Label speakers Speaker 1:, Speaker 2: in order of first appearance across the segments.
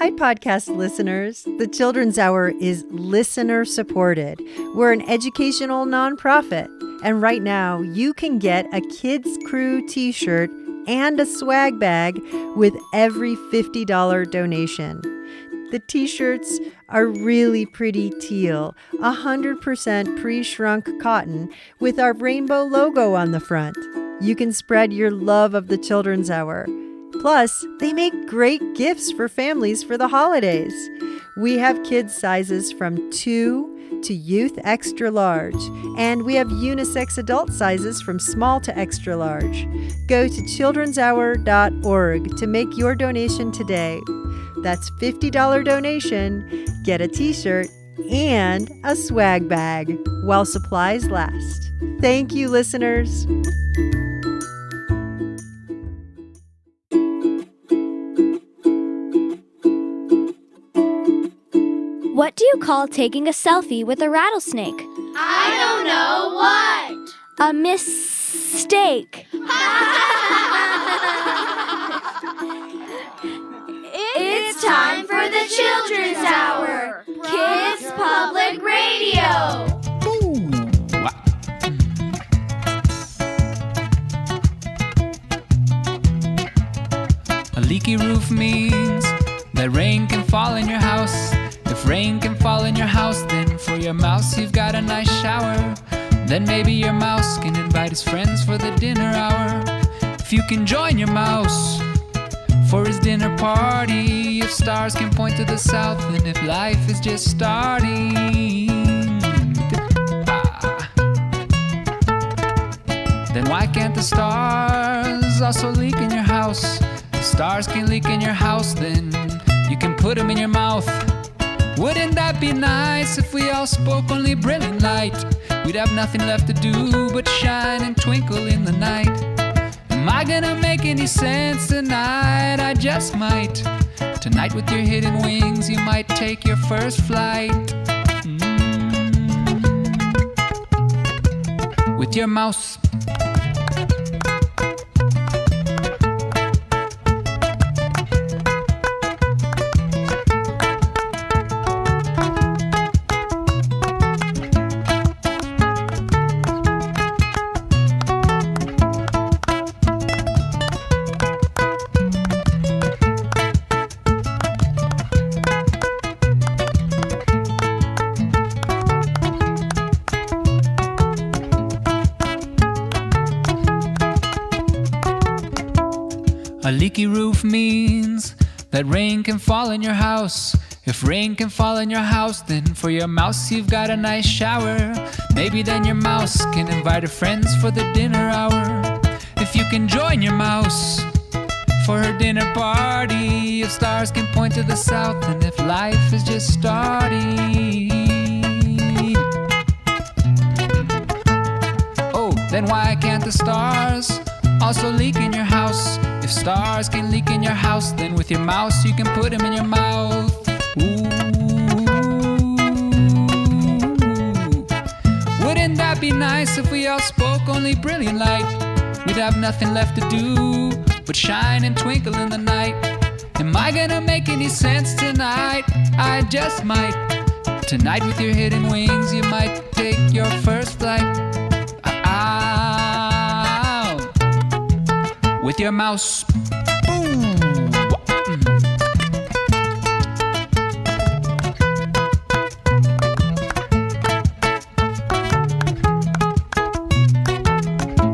Speaker 1: Hi, podcast listeners. The Children's Hour is listener supported. We're an educational nonprofit. And right now, you can get a Kids Crew t-shirt and a swag bag with every $50 donation. The t-shirts are really pretty teal, 100% pre-shrunk cotton with our rainbow logo on the front. You can spread your love of the Children's Hour. Plus, they make great gifts for families for the holidays. We have kids sizes from 2 to youth extra large, and we have unisex adult sizes from small to extra large. Go to childrenshour.org to make your donation today. That's $50 donation, get a t-shirt, and a swag bag while supplies last. Thank you, listeners.
Speaker 2: What do you call taking a selfie with a rattlesnake?
Speaker 3: I don't know what.
Speaker 2: A mistake.
Speaker 3: It's time for the Children's Hour, Kids Public Radio.
Speaker 4: A leaky roof means that rain can fall in your house. If rain can fall in your house, then for your mouse you've got a nice shower. Then maybe your mouse can invite his friends for the dinner hour. If you can join your mouse for his dinner party, if stars can point to the south, and if life is just starting, then why can't the stars also leak in your house? If stars can leak in your house, then you can put them in your mouth. Wouldn't that be nice if we all spoke only brilliant light? We'd have nothing left to do but shine and twinkle in the night. Am I gonna make any sense tonight? I just might. Tonight with your hidden wings you might take your first flight. With your mouse. A leaky roof means that rain can fall in your house. If rain can fall in your house, then for your mouse you've got a nice shower. Maybe then your mouse can invite her friends for the dinner hour. If you can join your mouse for her dinner party, if stars can point to the south, and if life is just starting, oh, then why can't the stars also leak in your house? If stars can leak in your house, then with your mouse you can put them in your mouth. Ooh. Wouldn't that be nice if we all spoke only brilliant light? We'd have nothing left to do but shine and twinkle in the night. Am I gonna make any sense tonight? I just might. Tonight with your hidden wings you might take your first flight. With your mouse. Boom.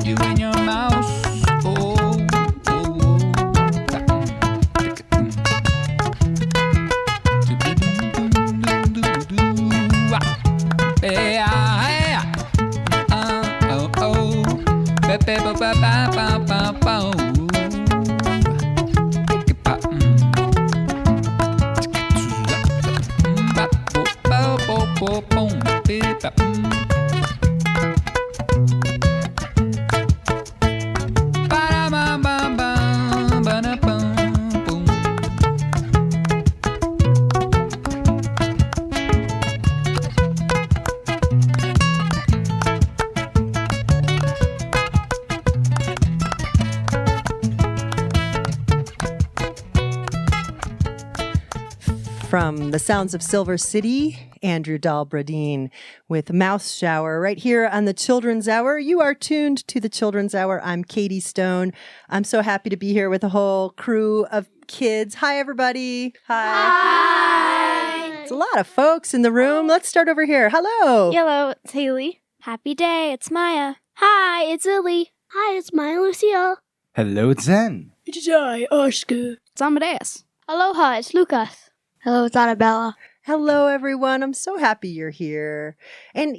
Speaker 4: You and your mouse. Oh, oh, oh.
Speaker 1: From the sounds of Silver City, Andrew Dahl-Bradeen with Mouse Shower right here on the Children's Hour. You are tuned to the Children's Hour. I'm Katie Stone. I'm so happy to be here with a whole crew of kids. Hi, everybody.
Speaker 3: Hi.
Speaker 1: It's a lot of folks in the room. Let's start over here. Hello.
Speaker 5: Hello, it's Haley.
Speaker 2: Happy day, it's Maya.
Speaker 5: Hi, it's Lily.
Speaker 3: Hi, it's Maya Lucille.
Speaker 6: Hello, it's Zen.
Speaker 5: It's I, Oscar. It's Amadeus. Aloha, it's Lucas.
Speaker 2: Hello, it's Annabella.
Speaker 1: Hello, everyone. I'm so happy you're here. And,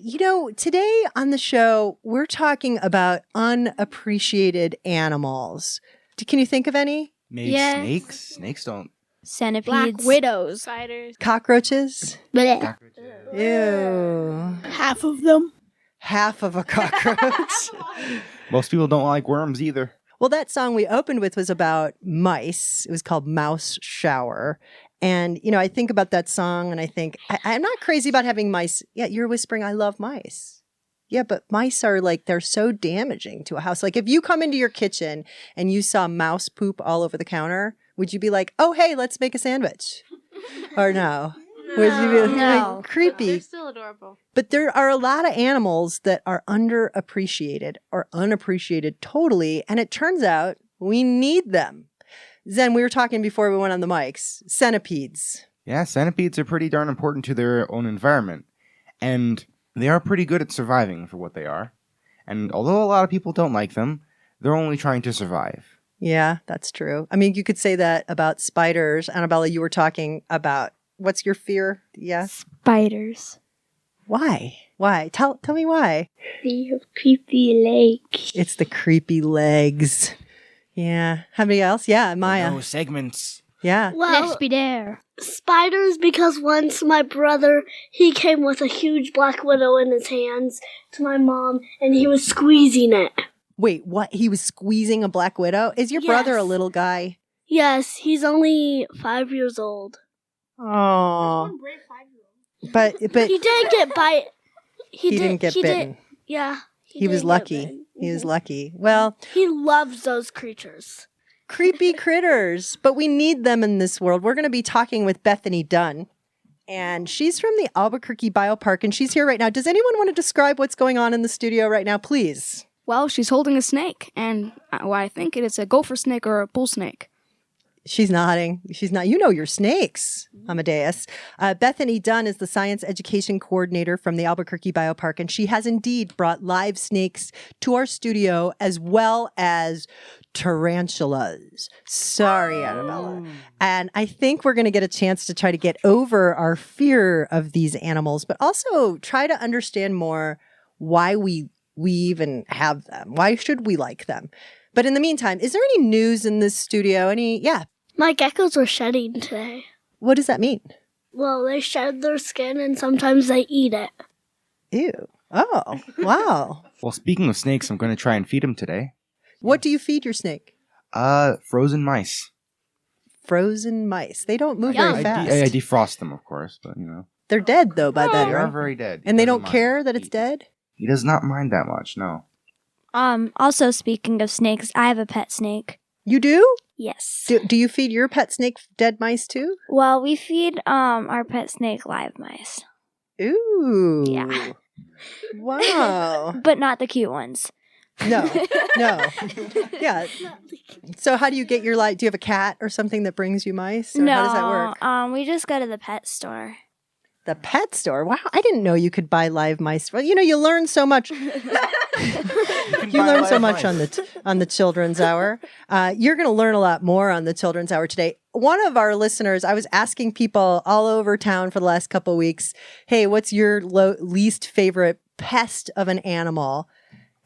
Speaker 1: today on the show, we're talking about unappreciated animals. Can you think of any?
Speaker 6: Maybe
Speaker 2: Yes.
Speaker 6: snakes? Snakes don't.
Speaker 2: Centipedes.
Speaker 5: Black widows. Spiders.
Speaker 1: Cockroaches?
Speaker 3: Blech.
Speaker 1: Ew.
Speaker 5: Half of them.
Speaker 1: Half of a cockroach.
Speaker 6: Most people don't like worms either.
Speaker 1: Well, that song we opened with was about mice. It was called Mouse Shower. And, I think about that song and I think, I'm not crazy about having mice. Yeah, you're whispering, I love mice. Yeah, but mice are they're so damaging to a house. Like if you come into your kitchen and you saw mouse poop all over the counter, would you be like, oh, hey, let's make a sandwich? Or no? Would you be
Speaker 2: No.
Speaker 1: creepy?
Speaker 5: They're still adorable.
Speaker 1: But there are a lot of animals that are underappreciated or unappreciated totally. And it turns out we need them. Zen, we were talking before we went on the mics. Centipedes.
Speaker 6: Yeah, centipedes are pretty darn important to their own environment. And they are pretty good at surviving for what they are. And although a lot of people don't like them, they're only trying to survive.
Speaker 1: Yeah, that's true. I mean, you could say that about spiders. Annabella, you were talking about, what's your fear? Yeah.
Speaker 2: Spiders.
Speaker 1: Why? Why? Tell me why.
Speaker 2: They have creepy legs.
Speaker 1: It's the creepy legs. Yeah. Somebody else? Yeah, Maya.
Speaker 6: No segments.
Speaker 1: Yeah.
Speaker 3: Well,
Speaker 2: be there.
Speaker 3: spiders, because once my brother, he came with a huge black widow in his hands to my mom, and he was squeezing it.
Speaker 1: Wait, what? He was squeezing a black widow? Is your
Speaker 3: Yes.
Speaker 1: brother a little guy?
Speaker 3: Yes, he's only 5 years old.
Speaker 1: Oh. But
Speaker 3: He didn't get bite.
Speaker 1: he didn't get bitten.
Speaker 3: Yeah.
Speaker 1: He was
Speaker 3: didn't get
Speaker 1: lucky.
Speaker 3: bitten.
Speaker 1: He was lucky. Well,
Speaker 3: He loves those creatures.
Speaker 1: creepy critters, but we need them in this world. We're going to be talking with Bethany Dunn, and she's from the Albuquerque Biopark, and she's here right now. Does anyone want to describe what's going on in the studio right now, please?
Speaker 5: Well, she's holding a snake, and I think it is a gopher snake or a bull snake.
Speaker 1: She's nodding. She's not. You know your snakes, Amadeus. Bethany Dunn is the science education coordinator from the Albuquerque Biopark, and she has indeed brought live snakes to our studio as well as tarantulas. Sorry, Annabella. And I think we're going to get a chance to try to get over our fear of these animals, but also try to understand more why we even have them. Why should we like them? But in the meantime, is there any news in this studio? Yeah.
Speaker 3: My geckos were shedding today.
Speaker 1: What does that mean?
Speaker 3: Well, they shed their skin and sometimes they eat it.
Speaker 1: Ew. Oh, wow.
Speaker 6: Well, speaking of snakes, I'm going to try and feed them today.
Speaker 1: What do you feed your snake?
Speaker 6: Frozen mice.
Speaker 1: Frozen mice. They don't move
Speaker 3: Yum.
Speaker 1: very fast.
Speaker 6: I defrost them, of course, but
Speaker 1: They're dead, though, by then,
Speaker 6: they are
Speaker 1: right?
Speaker 6: very dead.
Speaker 1: And they
Speaker 6: He
Speaker 1: don't
Speaker 6: doesn't
Speaker 1: care
Speaker 6: mind.
Speaker 1: that it's dead?
Speaker 6: He does not mind that much, no.
Speaker 2: Also speaking of snakes, I have a pet snake.
Speaker 1: You do?
Speaker 2: Yes.
Speaker 1: Do you feed your pet snake dead mice, too?
Speaker 2: Well, we feed our pet snake live mice,
Speaker 1: Ooh.
Speaker 2: Yeah.
Speaker 1: Wow.
Speaker 2: but not the cute ones.
Speaker 1: No. Yeah. So how do you get your light? Do you have a cat or something that brings you mice? Or
Speaker 2: No,
Speaker 1: how does that work?
Speaker 2: we just go to the pet store.
Speaker 1: The pet store? Wow, I didn't know you could buy live mice. Well, you learn so much. You learn so much on the Children's Hour. You're going to learn a lot more on the Children's Hour today. One of our listeners, I was asking people all over town for the last couple of weeks, hey, what's your least favorite pest of an animal?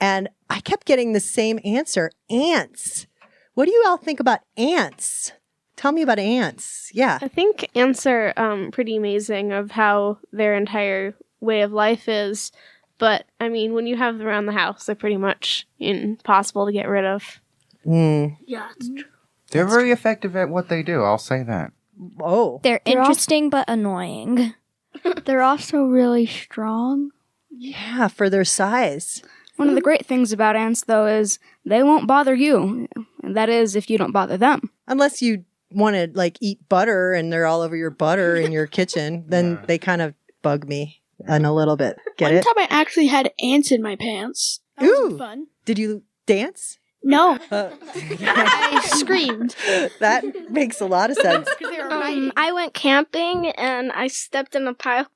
Speaker 1: And I kept getting the same answer, ants. What do you all think about ants? Tell me about ants. Yeah.
Speaker 7: I think ants are pretty amazing of how their entire way of life is. But, I mean, when you have them around the house, they're pretty much impossible to get rid of.
Speaker 1: Mm.
Speaker 3: Yeah, it's true.
Speaker 6: They're very effective at what they do, I'll say that.
Speaker 1: Oh.
Speaker 2: They're interesting but annoying.
Speaker 5: They're also really strong.
Speaker 1: Yeah, for their size.
Speaker 5: One of the great things about ants, though, is they won't bother you. And that is if you don't bother them.
Speaker 1: Unless you want to like eat butter and they're all over your butter in your kitchen, then they kind of bug me a little bit. Get
Speaker 8: One
Speaker 1: it?
Speaker 8: time I actually had ants in my pants. That was fun.
Speaker 1: Did you dance?
Speaker 8: No,
Speaker 1: Uh,
Speaker 8: I screamed.
Speaker 1: that makes a lot of sense.
Speaker 8: They were biting.
Speaker 3: I went camping and I stepped in a pile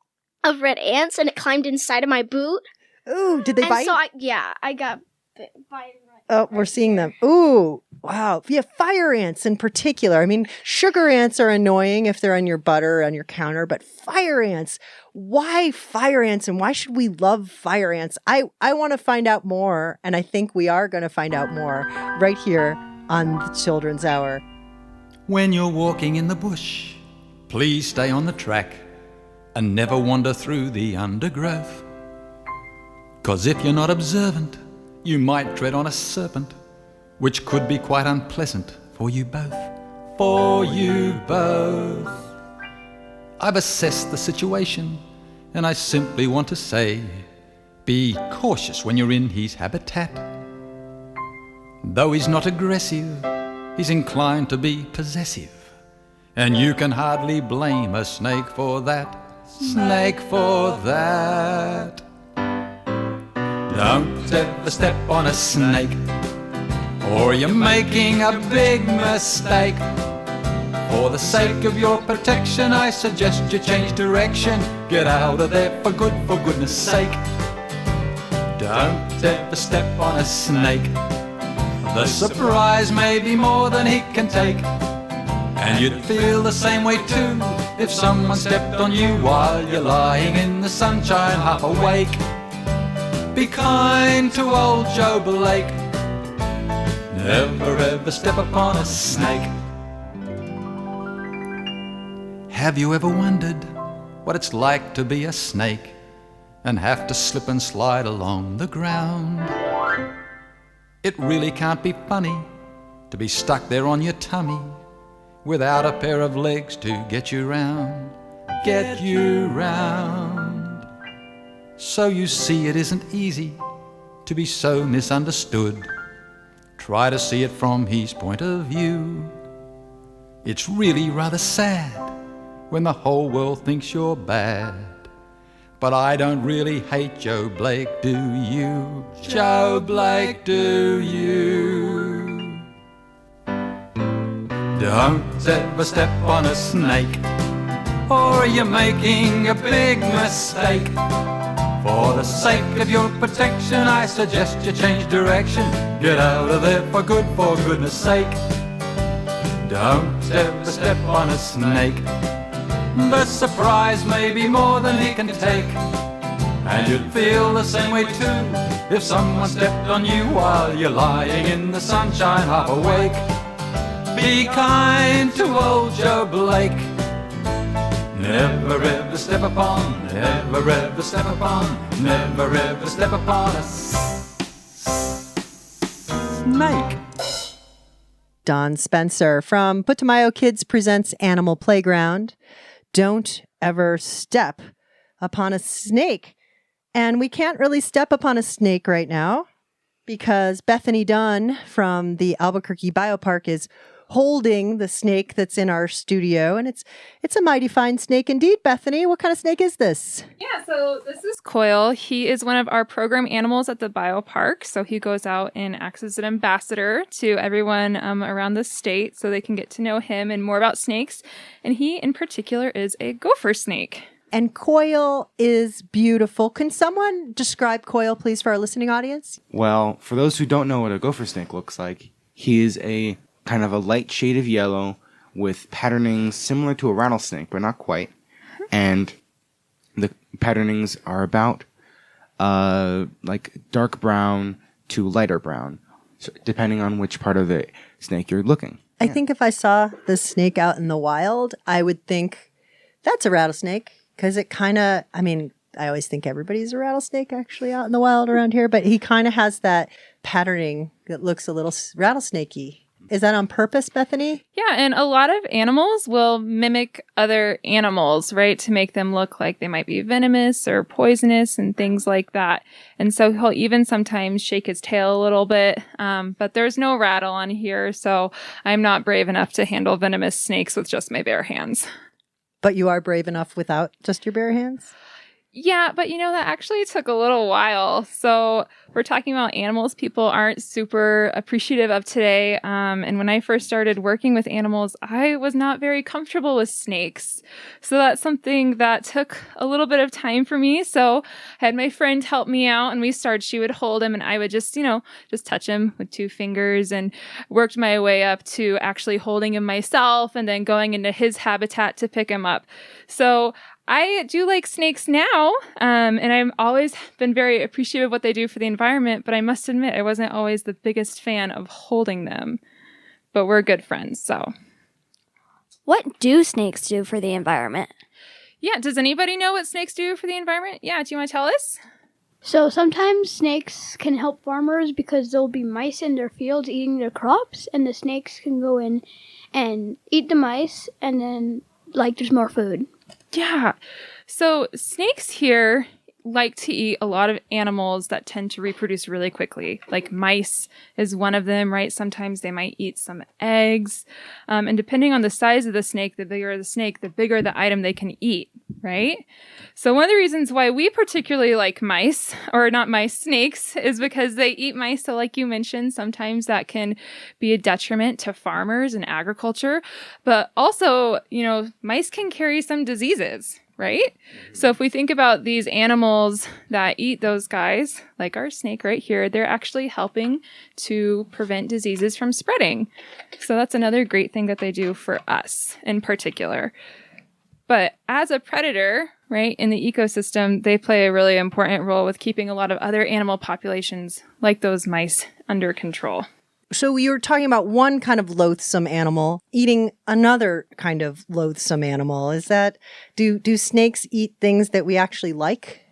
Speaker 3: of red ants and it climbed inside of my boot.
Speaker 1: Ooh, did they
Speaker 3: And
Speaker 1: bite?
Speaker 3: so I got bit by it.
Speaker 1: Oh, we're seeing them. Ooh, wow. Yeah, fire ants in particular. I mean, sugar ants are annoying if they're on your butter, on your counter, but fire ants, why fire ants and why should we love fire ants? I want to find out more, and I think we are going to find out more right here on the Children's Hour.
Speaker 9: When you're walking in the bush, please stay on the track and never wander through the undergrowth. 'Cause if you're not observant, you might tread on a serpent, which could be quite unpleasant for you both. For you both. I've assessed the situation, and I simply want to say, be cautious when you're in his habitat. Though he's not aggressive, he's inclined to be possessive, and you can hardly blame a snake for that. Snake for that. Don't ever step on a snake, or you're making a big mistake. For the sake of your protection, I suggest you change direction. Get out of there for goodness sake. Don't ever step on a snake. The surprise may be more than he can take. And you'd feel the same way too if someone stepped on you while you're lying in the sunshine half awake. Be kind to old Joe Blake. Never ever step upon a snake. Have you ever wondered what it's like to be a snake and have to slip and slide along the ground? It really can't be funny to be stuck there on your tummy without a pair of legs to get you round. Get you round. So you see it isn't easy to be so misunderstood. Try to see it from his point of view. It's really rather sad when the whole world thinks you're bad. But I don't really hate Joe Blake, do you? Joe Blake, do you? Don't ever step on a snake, or you're making a big mistake. For the sake of your protection, I suggest you change direction. Get out of there for goodness sake. Don't ever step on a snake. The surprise may be more than he can take. And you'd feel the same way too if someone stepped on you while you're lying in the sunshine half awake. Be kind to old Joe Blake. Never ever step upon, never ever step upon, never ever step upon a snake.
Speaker 1: Don Spencer from Putumayo Kids presents Animal Playground. Don't ever step upon a snake. And we can't really step upon a snake right now because Bethany Dunn from the Albuquerque Biopark is holding the snake that's in our studio. And it's a mighty fine snake indeed. Bethany, what kind of snake is this?
Speaker 10: Yeah, so this is Coil. He is one of our program animals at the biopark. So he goes out and acts as an ambassador to everyone around the state so they can get to know him and more about snakes. And he in particular is a gopher snake.
Speaker 1: And Coil is beautiful. Can someone describe Coil, please, for our listening audience?
Speaker 6: Well, for those who don't know what a gopher snake looks like, he is a kind of a light shade of yellow with patternings similar to a rattlesnake, but not quite. And the patternings are about like dark brown to lighter brown, so depending on which part of the snake you're looking.
Speaker 1: I think if I saw this snake out in the wild, I would think that's a rattlesnake because it kind of, I mean, I always think everybody's a rattlesnake actually out in the wild around here, but he kind of has that patterning that looks a little rattlesnakey. Is that on purpose, Bethany?
Speaker 10: Yeah, and a lot of animals will mimic other animals, right, to make them look like they might be venomous or poisonous and things like that. And so he'll even sometimes shake his tail a little bit, but there's no rattle on here, so I'm not brave enough to handle venomous snakes with just my bare hands.
Speaker 1: But you are brave enough without just your bare hands?
Speaker 10: Yeah, but that actually took a little while. So we're talking about animals people aren't super appreciative of today. And when I first started working with animals, I was not very comfortable with snakes. So that's something that took a little bit of time for me. So I had my friend help me out and she would hold him and I would just touch him with 2 fingers and worked my way up to actually holding him myself and then going into his habitat to pick him up. So I do like snakes now, and I've always been very appreciative of what they do for the environment, but I must admit I wasn't always the biggest fan of holding them. But we're good friends, so.
Speaker 2: What do snakes do for the environment?
Speaker 10: Yeah, does anybody know what snakes do for the environment? Yeah, do you want to tell us?
Speaker 8: So sometimes snakes can help farmers because there'll be mice in their fields eating their crops, and the snakes can go in and eat the mice, and then, there's more food.
Speaker 10: Yeah. So snakes here like to eat a lot of animals that tend to reproduce really quickly. Like mice is one of them, right? Sometimes they might eat some eggs. And depending on the size of the snake, the bigger the snake, the bigger the item they can eat, right? So one of the reasons why we particularly like mice, or not mice, snakes, is because they eat mice. So like you mentioned, sometimes that can be a detriment to farmers and agriculture. But also, mice can carry some diseases, right? So if we think about these animals that eat those guys, like our snake right here, they're actually helping to prevent diseases from spreading. So that's another great thing that they do for us in particular. But as a predator, right, in the ecosystem, they play a really important role with keeping a lot of other animal populations, like those mice, under control.
Speaker 1: So you were talking about one kind of loathsome animal eating another kind of loathsome animal. Is that, do snakes eat things that we actually like?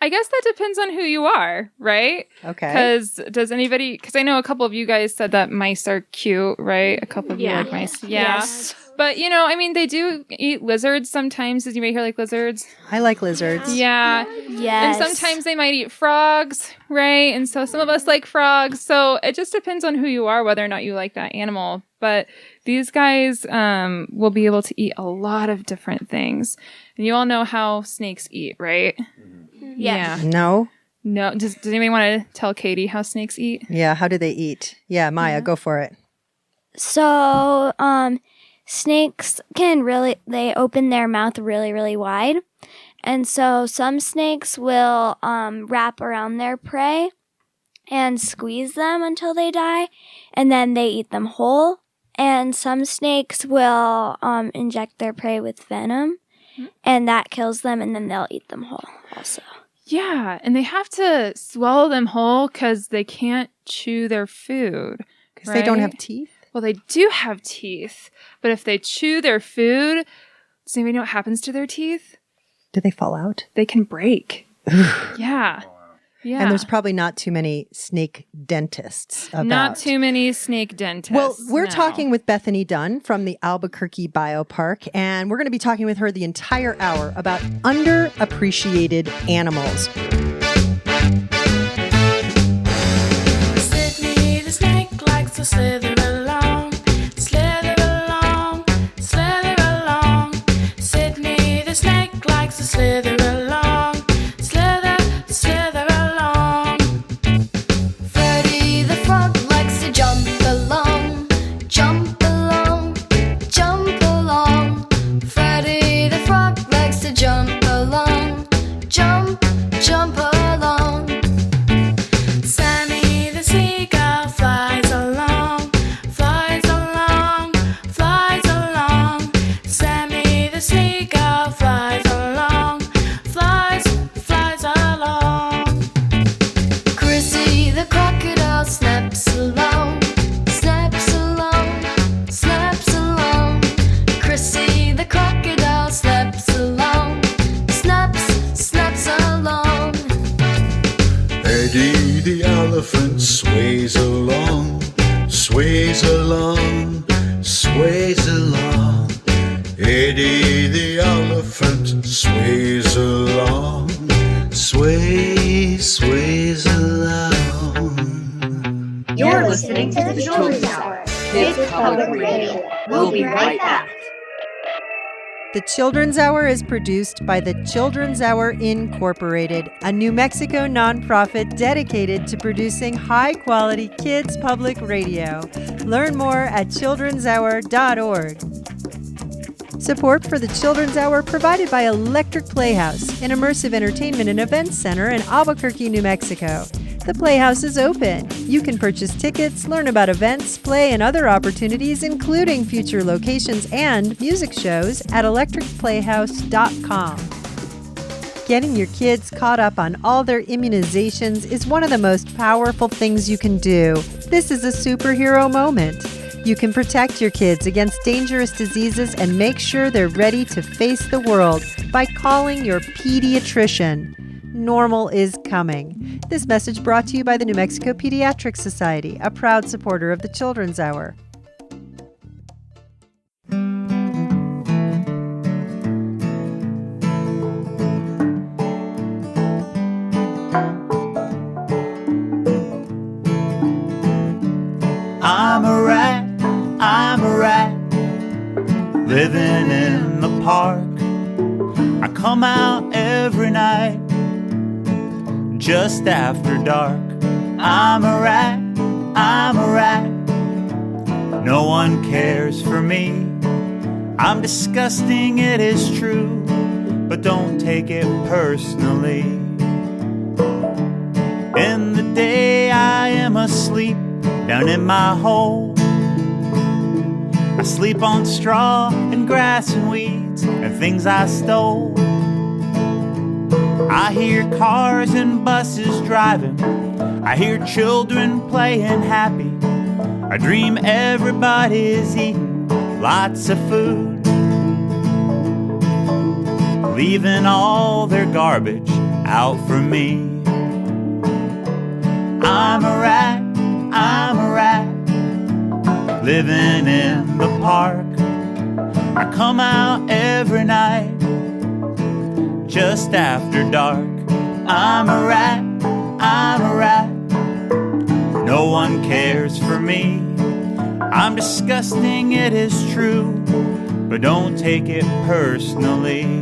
Speaker 10: I guess that depends on who you are, right?
Speaker 1: Okay.
Speaker 10: Because I know a couple of you guys said that mice are cute, right? A couple of you like mice. Yeah.
Speaker 2: Yes.
Speaker 10: But, they do eat lizards sometimes. Did you may hear like lizards?
Speaker 1: I like lizards.
Speaker 10: Yeah.
Speaker 2: Yes.
Speaker 10: And sometimes they might eat frogs, right? And so some of us like frogs. So it just depends on who you are, whether or not you like that animal. But these guys will be able to eat a lot of different things. And you all know how snakes eat, right?
Speaker 2: Yes.
Speaker 10: Yeah.
Speaker 1: No?
Speaker 10: No. Does anybody want to tell Katie how snakes eat?
Speaker 1: Yeah, how do they eat? Yeah, Maya, go for it.
Speaker 2: So, snakes they open their mouth really, really wide. And so some snakes will wrap around their prey and squeeze them until they die, and then they eat them whole. And some snakes will inject their prey with venom, and that kills them, and then they'll eat them whole also.
Speaker 10: Yeah, and they have to swallow them whole because they can't chew their food.
Speaker 1: Because they don't have teeth?
Speaker 10: Well, they do have teeth, but if they chew their food, does anybody know what happens to their teeth?
Speaker 1: Do they fall out?
Speaker 10: They can break. Yeah. Yeah.
Speaker 1: And there's probably not too many snake dentists about.
Speaker 10: Not too many snake dentists.
Speaker 1: Well, we're talking with Bethany Dunn from the Albuquerque Biopark, and we're going to be talking with her the entire hour about underappreciated animals.
Speaker 11: Sydney the snake likes to slither along, slither along, slither along. Sydney the snake likes to slither along, slither, slither along.
Speaker 12: Freddy the frog likes to jump along, jump along, jump along. Freddy the frog likes to jump along, jump, jump along.
Speaker 13: sways along. Eddie the elephant sways along. Sways along.
Speaker 1: You're listening to the Children's Hour, Kids Public Radio. We'll be right back. The Children's Hour is produced by the Children's Hour Incorporated, a New Mexico nonprofit dedicated to producing high-quality kids public radio. Learn more at childrenshour.org. Support for the Children's Hour provided by Electric Playhouse, an immersive entertainment and events center in Albuquerque, New Mexico. The Playhouse is open. You can purchase tickets, learn about events, play, and other opportunities, including future locations and music shows at electricplayhouse.com. Getting your kids caught up on all their immunizations is one of the most powerful things you can do. This is a superhero moment. You can protect your kids against dangerous diseases and make sure they're ready to face the world by calling your pediatrician. Normal is coming. This message brought to you by the New Mexico Pediatric Society, a proud supporter of the Children's Hour.
Speaker 14: I'm a rat, living in the park. I come out every night, just after dark. I'm a rat, no one cares for me. I'm disgusting, it is true, but don't take it personally. In the day I am asleep, down in my hole. I sleep on straw and grass and weeds and things I stole. I hear cars and buses driving. I hear children playing happy. I dream everybody's eating lots of food, leaving all their garbage out for me. I'm a rat, living in the park. I come out every night, just after dark. I'm a rat, no one cares for me. I'm disgusting, it is true, but don't take it personally.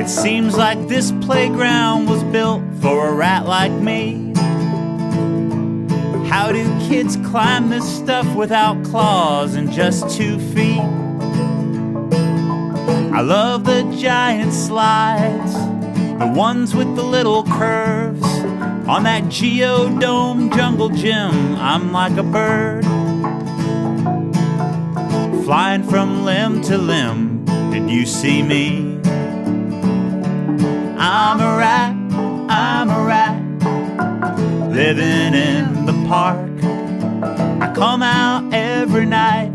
Speaker 14: Seems like this playground was built for a rat like me. How do kids climb this stuff without claws and just 2 feet? I love the giant slides, the ones with the little curves. On that geodome jungle gym, I'm like a bird, flying from limb to limb. Did you see me? I'm a rat, living in the park. I come out every night,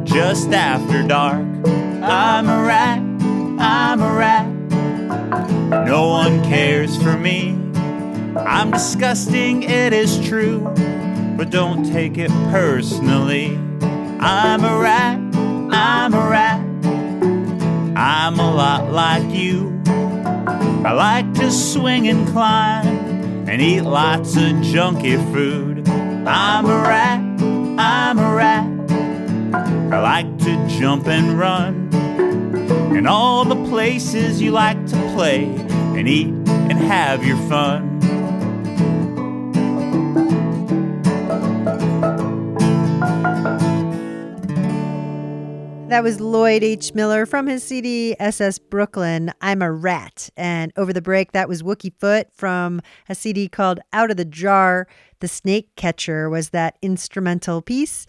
Speaker 14: just after dark. I'm a rat, no one cares for me. I'm disgusting, it is true, but don't take it personally. I'm a rat, I'm a lot like you. I like to swing and climb and eat lots of junky food. I'm a rat, I like to jump and run in all the places you like to play and eat and have your fun.
Speaker 1: That was Lloyd H. Miller from his CD SS Brooklyn, I'm a Rat. And over the break, that was Wookie Foot from a CD called Out of the Jar. The Snake Catcher was that instrumental piece.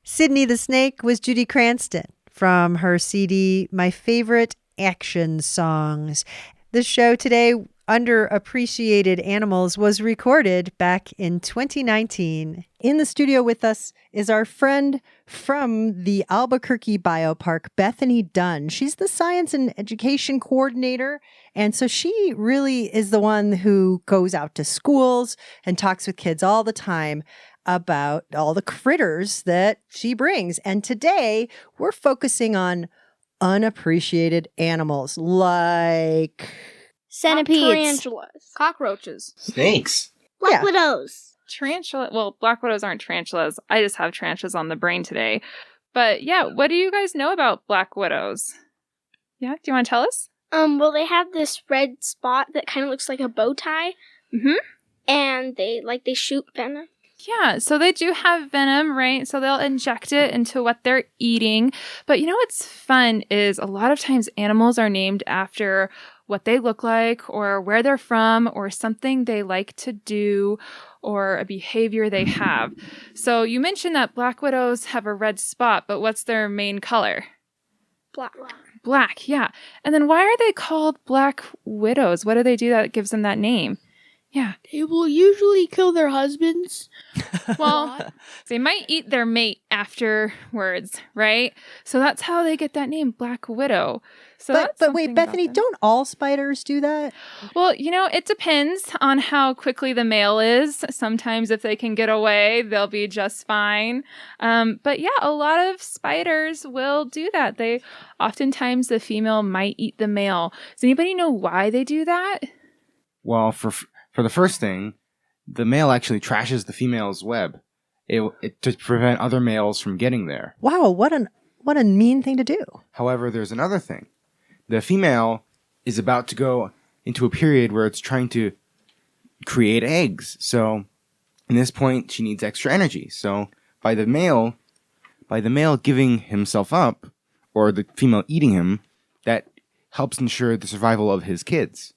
Speaker 1: Sydney the Snake was Judy Cranston from her CD My Favorite Action Songs. The show today, underappreciated animals was recorded back in 2019. In the studio with us is our friend from the Albuquerque Biopark, Bethany Dunn. She's the science and education coordinator. And so she really is the one who goes out to schools and talks with kids all the time about all the critters that she brings. And today we're focusing on unappreciated animals like
Speaker 2: Centipedes.
Speaker 5: Tarantulas. Cockroaches.
Speaker 6: Snakes.
Speaker 3: Black widows.
Speaker 10: Tarantula. Well, black widows aren't tarantulas. I just have tarantulas on the brain today. But yeah, what do you guys know about black widows? Yeah, do you want to tell us?
Speaker 7: Well, they have this red spot that kind of looks like a bow tie.
Speaker 10: Mm-hmm.
Speaker 7: And they shoot venom.
Speaker 10: Yeah, so they do have venom, right? So they'll inject it into what they're eating. But you know what's fun is a lot of times animals are named after what they look like or where they're from or something they like to do or a behavior they have. So you mentioned that black widows have a red spot, but what's their main color?
Speaker 7: Black.
Speaker 10: Black, yeah. And then why are they called black widows? What do they do that gives them that name? Yeah.
Speaker 8: They will usually kill their husbands.
Speaker 10: Well, they might eat their mate afterwards, right? So that's how they get that name, Black Widow. So
Speaker 1: but wait, Bethany, don't all spiders do that?
Speaker 10: Well, it depends on how quickly the male is. Sometimes if they can get away, they'll be just fine. But yeah, a lot of spiders will do that. Oftentimes the female might eat the male. Does anybody know why they do that?
Speaker 6: Well, for the first thing, the male actually trashes the female's web to prevent other males from getting there.
Speaker 1: Wow, what a mean thing to do.
Speaker 6: However, there's another thing. The female is about to go into a period where it's trying to create eggs. So, in this point, she needs extra energy. So, by the male giving himself up, or the female eating him, that helps ensure the survival of his kids.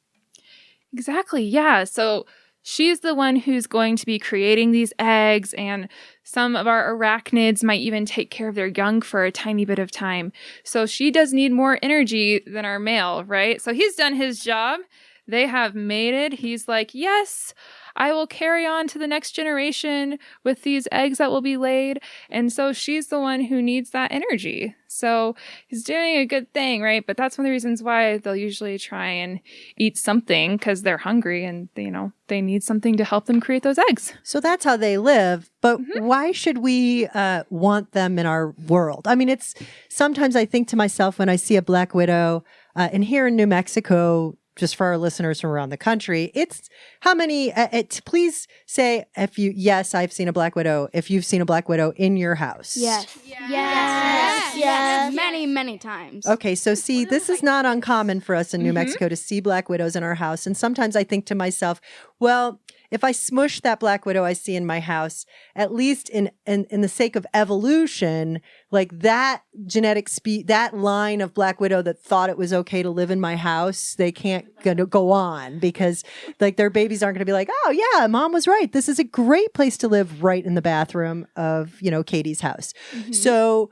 Speaker 10: Exactly, yeah. So she's the one who's going to be creating these eggs, and some of our arachnids might even take care of their young for a tiny bit of time. So she does need more energy than our male, right? So he's done his job. They have mated. He's like, yes, I will carry on to the next generation with these eggs that will be laid. And so she's the one who needs that energy. So he's doing a good thing, right? But that's one of the reasons why they'll usually try and eat something because they're hungry and, they need something to help them create those eggs.
Speaker 1: So that's how they live. But why should we want them in our world? I mean, sometimes I think to myself when I see a black widow, and here in New Mexico, just for our listeners from around the country, it's how many, please say yes, I've seen a black widow, if you've seen a black widow in your house.
Speaker 5: Yes. Many, many times.
Speaker 1: Okay, so see, this is not uncommon for us in New Mexico to see black widows in our house. And sometimes I think to myself, well, if I smush that black widow I see in my house, at least in the sake of evolution, like that genetic that line of black widow that thought it was okay to live in my house, they can't go on because like their babies aren't going to be like, oh yeah, mom was right. This is a great place to live right in the bathroom of, Katie's house. So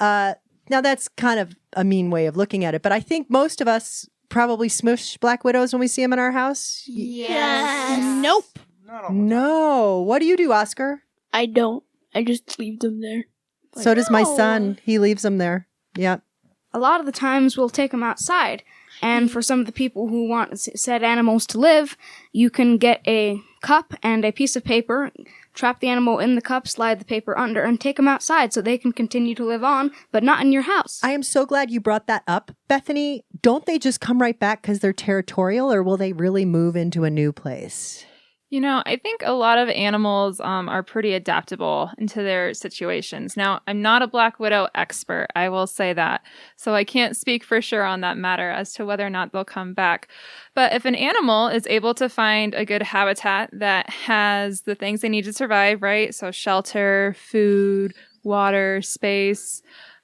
Speaker 1: now that's kind of a mean way of looking at it, but I think most of us probably smush black widows when we see them in our house.
Speaker 8: Yes.
Speaker 7: Nope.
Speaker 1: No. What do you do, Oscar?
Speaker 8: I don't. I just leave them there.
Speaker 1: So does my son. He leaves them there. Yeah.
Speaker 5: A lot of the times we'll take them outside. And for some of the people who want said animals to live, you can get a cup and a piece of paper, trap the animal in the cup, slide the paper under, and take them outside so they can continue to live on, but not in your house.
Speaker 1: I am so glad you brought that up, Bethany. Don't they just come right back because they're territorial, or will they really move into a new place?
Speaker 10: I think a lot of animals are pretty adaptable into their situations. Now, I'm not a black widow expert, I will say that. So I can't speak for sure on that matter as to whether or not they'll come back. But if an animal is able to find a good habitat that has the things they need to survive, right? So shelter, food, water, space,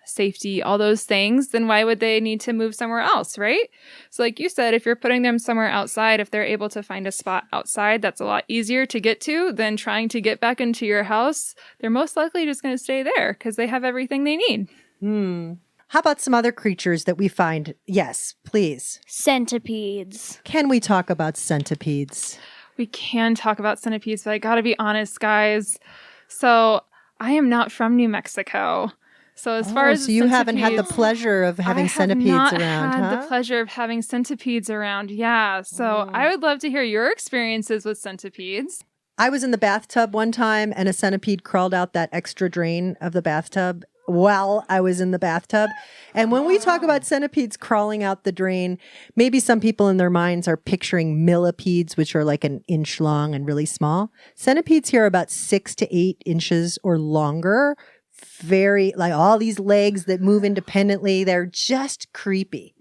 Speaker 10: safety, all those things, then why would they need to move somewhere else, right? So like you said, if you're putting them somewhere outside, if they're able to find a spot outside that's a lot easier to get to than trying to get back into your house, they're most likely just going to stay there because they have everything they need.
Speaker 1: How about some other creatures that we find? Yes, please.
Speaker 2: Centipedes.
Speaker 1: Can we talk about centipedes?
Speaker 10: We can talk about centipedes, but I gotta be honest, guys. So I am not from New Mexico. So as far as
Speaker 1: so you haven't had the
Speaker 10: centipedes,
Speaker 1: pleasure of having centipedes
Speaker 10: I have not
Speaker 1: around,
Speaker 10: had
Speaker 1: huh?
Speaker 10: the pleasure of having centipedes around. Yeah. So I would love to hear your experiences with centipedes.
Speaker 1: I was in the bathtub one time and a centipede crawled out that extra drain of the bathtub while I was in the bathtub. And when we talk about centipedes crawling out the drain, maybe some people in their minds are picturing millipedes, which are like an inch long and really small. Centipedes here are about 6 to 8 inches or longer. Very, like all these legs that move independently. They're just creepy.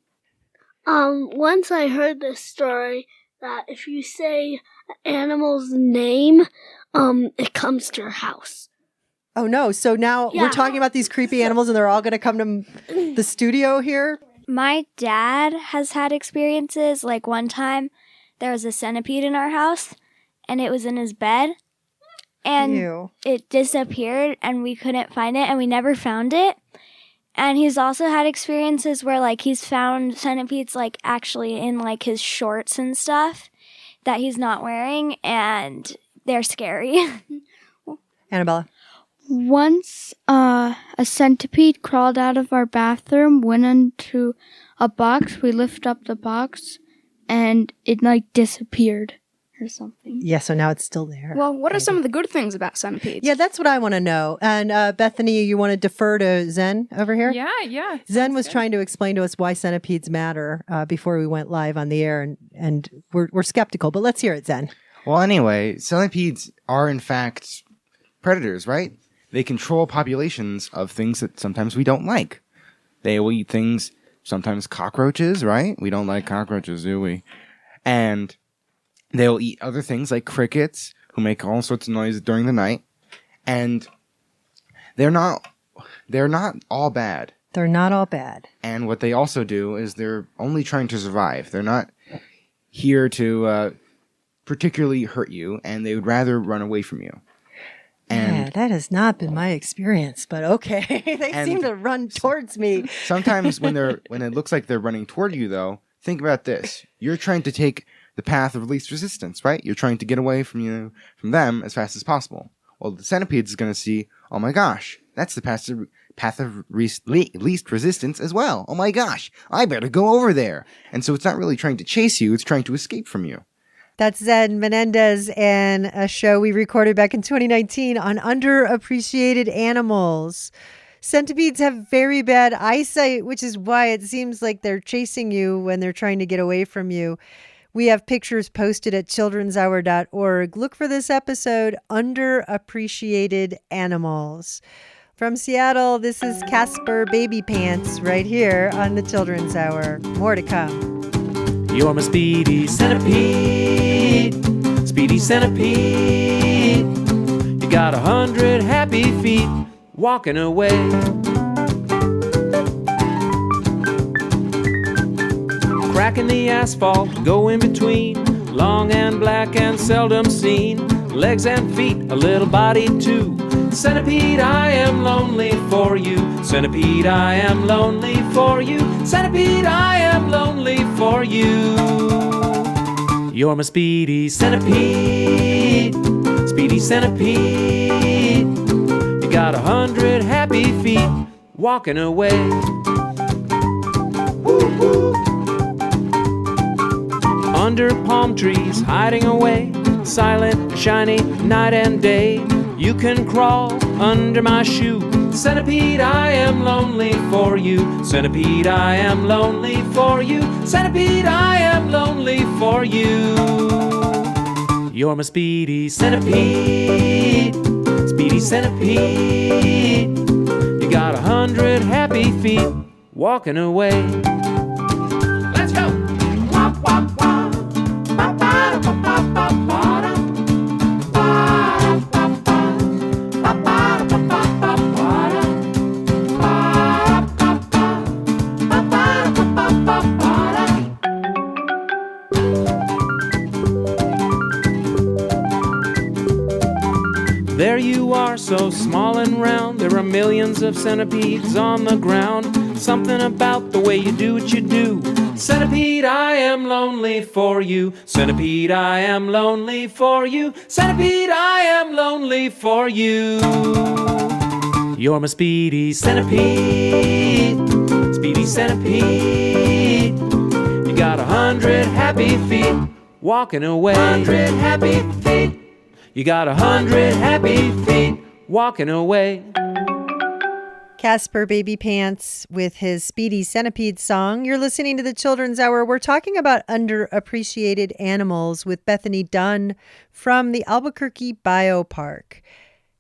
Speaker 3: Once I heard this story that if you say an animal's name, it comes to your house.
Speaker 1: Oh no. So now we're talking about these creepy animals and they're all going to come to the studio here?
Speaker 2: My dad has had experiences. Like one time there was a centipede in our house and it was in his bed and it disappeared and we couldn't find it and we never found it. And he's also had experiences where like he's found centipedes like actually in like his shorts and stuff that he's not wearing and they're scary.
Speaker 1: Annabella.
Speaker 8: Once a centipede crawled out of our bathroom, went into a box. We lifted up the box and it like disappeared or something.
Speaker 1: Yeah, so now it's still there.
Speaker 5: Well, what are some of the good things about centipedes?
Speaker 1: Yeah, that's what I want to know. And Bethany, you want to defer to Zen over here?
Speaker 10: Yeah.
Speaker 1: Zen was trying to explain to us why centipedes matter before we went live on the air, and we're skeptical, but let's hear it, Zen.
Speaker 6: Well, anyway, centipedes are in fact predators, right? They control populations of things that sometimes we don't like. They will eat things, sometimes cockroaches, right? We don't like cockroaches, do we? And they'll eat other things like crickets, who make all sorts of noise during the night. And they're not all bad.
Speaker 1: They're not all bad.
Speaker 6: And what they also do is they're only trying to survive. They're not here to particularly hurt you, and they would rather run away from you. And
Speaker 1: that has not been my experience, but okay. They seem to run towards me.
Speaker 6: Sometimes when it looks like they're running toward you, though, think about this. You're trying to take the path of least resistance, right? You're trying to get away from them as fast as possible. Well, the centipede is going to see, oh my gosh, that's the path of least resistance as well. Oh my gosh, I better go over there. And so it's not really trying to chase you, it's trying to escape from you.
Speaker 1: That's Zen Menendez and a show we recorded back in 2019 on underappreciated animals. Centipedes have very bad eyesight, which is why it seems like they're chasing you when they're trying to get away from you. We have pictures posted at childrenshour.org. Look for this episode, Underappreciated Animals. From Seattle, this is Casper Baby Pants right here on the Children's Hour. More to come.
Speaker 15: You're my speedy centipede, speedy centipede. You got 100 happy feet walking away. Cracking the asphalt, go in between, long and black and seldom seen. Legs and feet, a little body too. Centipede, I am lonely for you. Centipede, I am lonely for you. Centipede, I am lonely for you. You're my speedy centipede, speedy centipede. You got 100 happy feet walking away. Woo-hoo. Under palm trees, hiding away, silent, shiny, night and day. You can crawl under my shoe. Centipede, I am lonely for you. Centipede, I am lonely for you. Centipede, I am lonely for you. You're my speedy centipede, speedy centipede. You got 100 happy feet walking away. Let's go! Wop, wop, wop. There you are, so small and round. There are millions of centipedes on the ground. Something about the way you do what you do. Centipede, I am lonely for you. Centipede, I am lonely for you. Centipede, I am lonely for you. You're my speedy centipede. Speedy centipede. You got 100 happy feet walking away. 100 happy feet. You got 100 happy feet walking away.
Speaker 1: Casper Baby Pants with his Speedy Centipede song. You're listening to the Children's Hour. We're talking about underappreciated animals with Bethany Dunn from the Albuquerque Biopark.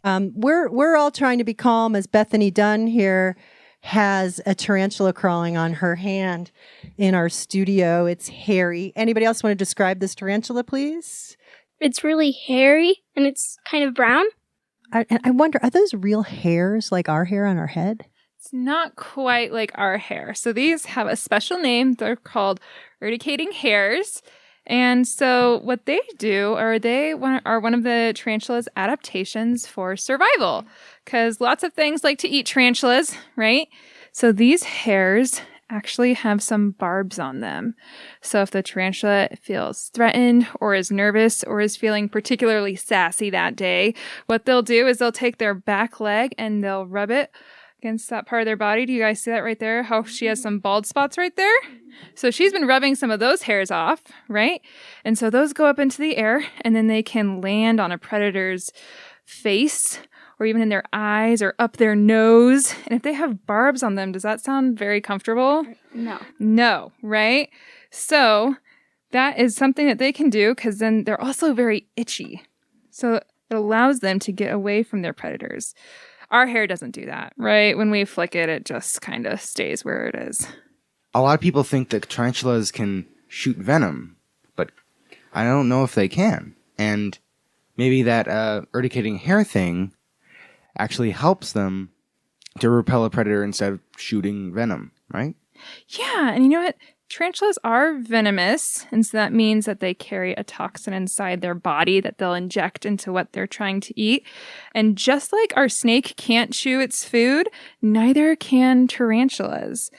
Speaker 1: We're all trying to be calm as Bethany Dunn here has a tarantula crawling on her hand in our studio. It's hairy. Anybody else want to describe this tarantula, please?
Speaker 16: It's really hairy and it's kind of brown.
Speaker 1: I wonder, are those real hairs like our hair on our head?
Speaker 10: It's not quite like our hair. So these have a special name. They're called urticating hairs. And so what they do are are one of the tarantula's adaptations for survival, because lots of things like to eat tarantulas, right? So these hairs actually have some barbs on them. So if the tarantula feels threatened or is nervous or is feeling particularly sassy that day, what they'll do is they'll take their back leg and they'll rub it against that part of their body. Do you guys see that right there? How she has some bald spots right there? So she's been rubbing some of those hairs off, right? And so those go up into the air and then they can land on a predator's face or even in their eyes or up their nose. And if they have barbs on them, does that sound very comfortable?
Speaker 5: No.
Speaker 10: No, right? So that is something that they can do because then they're also very itchy. So it allows them to get away from their predators. Our hair doesn't do that, right? When we flick it, it just kind of stays where it is.
Speaker 6: A lot of people think that tarantulas can shoot venom, but I don't know if they can. And maybe that urticating hair thing actually helps them to repel a predator instead of shooting venom, right?
Speaker 10: Yeah, and you know what? Tarantulas are venomous, and so that means that they carry a toxin inside their body that they'll inject into what they're trying to eat. And just like our snake can't chew its food, neither can tarantulas.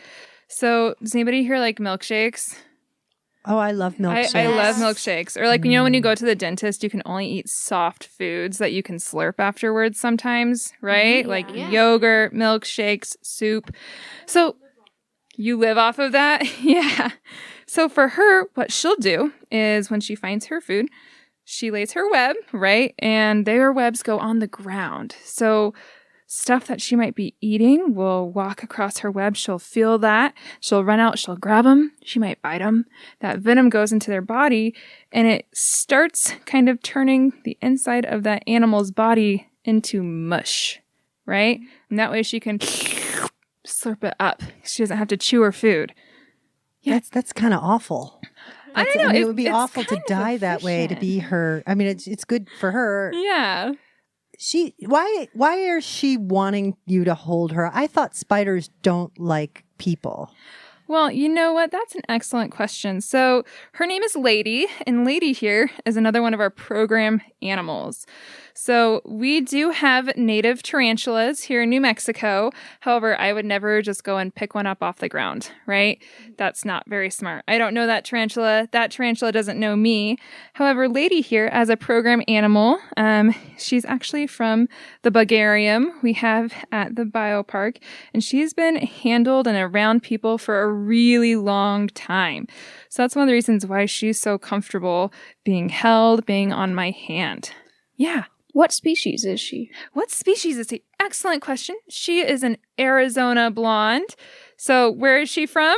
Speaker 10: So does anybody here like milkshakes?
Speaker 1: Oh, I love milkshakes.
Speaker 10: I love milkshakes. Or like, you know, when you go to the dentist, you can only eat soft foods that you can slurp afterwards sometimes, right? Like yogurt, milkshakes, soup. So you live off of that? Yeah. So for her, what she'll do is when she finds her food, she lays her web, right? And their webs go on the ground. So stuff that she might be eating will walk across her web. She'll feel that. She'll run out. She'll grab them. She might bite them. That venom goes into their body, and it starts kind of turning the inside of that animal's body into mush, right? And that way she can slurp it up. She doesn't have to chew her food.
Speaker 1: Yeah, that's kind of awful.
Speaker 10: I don't know.
Speaker 1: It would be awful to die that way, to be her. I mean, it's good for her.
Speaker 10: Yeah.
Speaker 1: Why is she wanting you to hold her? I thought spiders don't like people.
Speaker 10: Well, you know what? That's an excellent question. So her name is Lady, and Lady here is another one of our program animals. So we do have native tarantulas here in New Mexico. However, I would never just go and pick one up off the ground, right? That's not very smart. I don't know that tarantula. That tarantula doesn't know me. However, Lady here, as a program animal, she's actually from the Bulgarium we have at the biopark, and she's been handled and around people for a really long time. So that's one of the reasons why she's so comfortable being held, being on my hand. Yeah.
Speaker 5: What species is she?
Speaker 10: What species is she? Excellent question. She is an Arizona blonde. So where is she from?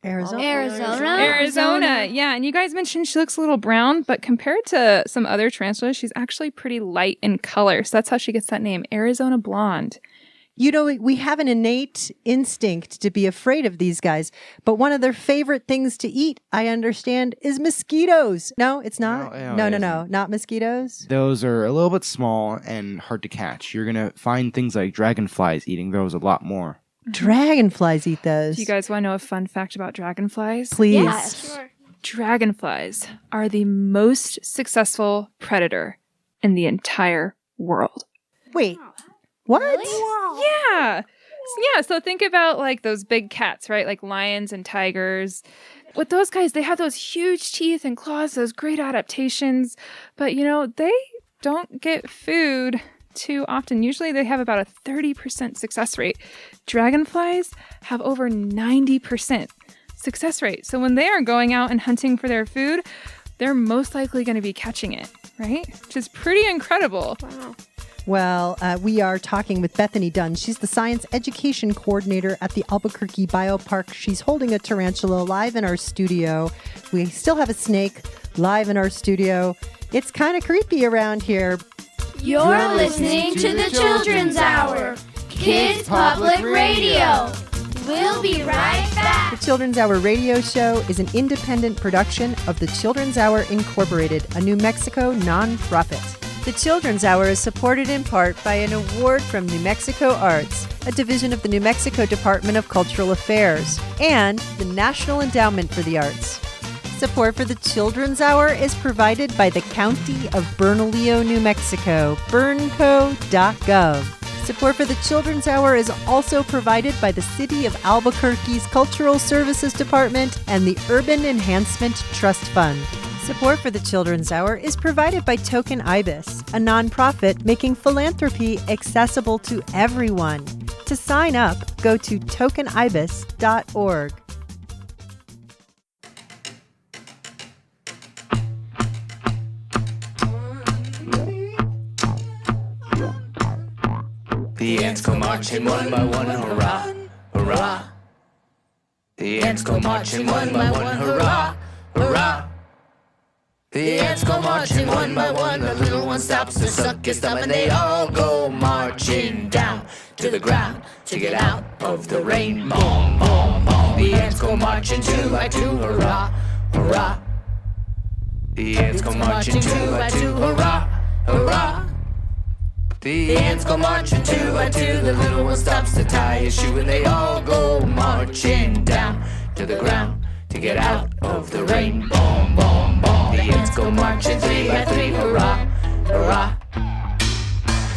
Speaker 1: Arizona.
Speaker 10: Arizona. Yeah. And you guys mentioned she looks a little brown, but compared to some other tarantulas, she's actually pretty light in color. So that's how she gets that name, Arizona blonde.
Speaker 1: You know, we have an innate instinct to be afraid of these guys, but one of their favorite things to eat, I understand, is mosquitoes. No, it's not? No, not mosquitoes?
Speaker 6: Those are a little bit small and hard to catch. You're going to find things like dragonflies eating those a lot more.
Speaker 1: Dragonflies eat those.
Speaker 10: Do you guys want to know a fun fact about dragonflies?
Speaker 1: Please.
Speaker 16: Yes. Sure.
Speaker 10: Dragonflies are the most successful predator in the entire world.
Speaker 1: Wait. What?
Speaker 10: Yeah. Yeah, so think about like those big cats, right? Like lions and tigers. With those guys, they have those huge teeth and claws, those great adaptations. But, they don't get food too often. Usually they have about a 30% success rate. Dragonflies have over 90% success rate. So when they are going out and hunting for their food, they're most likely going to be catching it, right? Which is pretty incredible.
Speaker 7: Wow.
Speaker 1: Well, we are talking with Bethany Dunn. She's the science education coordinator at the Albuquerque Biopark. She's holding a tarantula live in our studio. We still have a snake live in our studio. It's kind of creepy around here.
Speaker 2: You're listening to the Children's Hour, Kids Public Radio. We'll be right back.
Speaker 1: The Children's Hour radio show is an independent production of the Children's Hour Incorporated, a New Mexico nonprofit. The Children's Hour is supported in part by an award from New Mexico Arts, a division of the New Mexico Department of Cultural Affairs, and the National Endowment for the Arts. Support for the Children's Hour is provided by the County of Bernalillo, New Mexico, bernco.gov. Support for the Children's Hour is also provided by the City of Albuquerque's Cultural Services Department and the Urban Enhancement Trust Fund. Support for the Children's Hour is provided by Token Ibis, a nonprofit making philanthropy accessible to everyone. To sign up, go to tokenibis.org.
Speaker 17: The ants go marching one by one, hurrah, hurrah. The ants go marching one by one, hurrah, hurrah. The ants go marching one by one, the little one stops to suck his thumb, and they all go marching down to the ground to get out of the rain. Boom, boom, boom. The ants go marching two by two, hurrah, hurrah. The ants go marching two by two, hurrah, hurrah. The ants go marching two by two, the little one stops to tie his shoe, and they all go marching down to the ground to get out of the rain. Boom, boom, boom. The ants go marching three by three, hurrah, hurrah.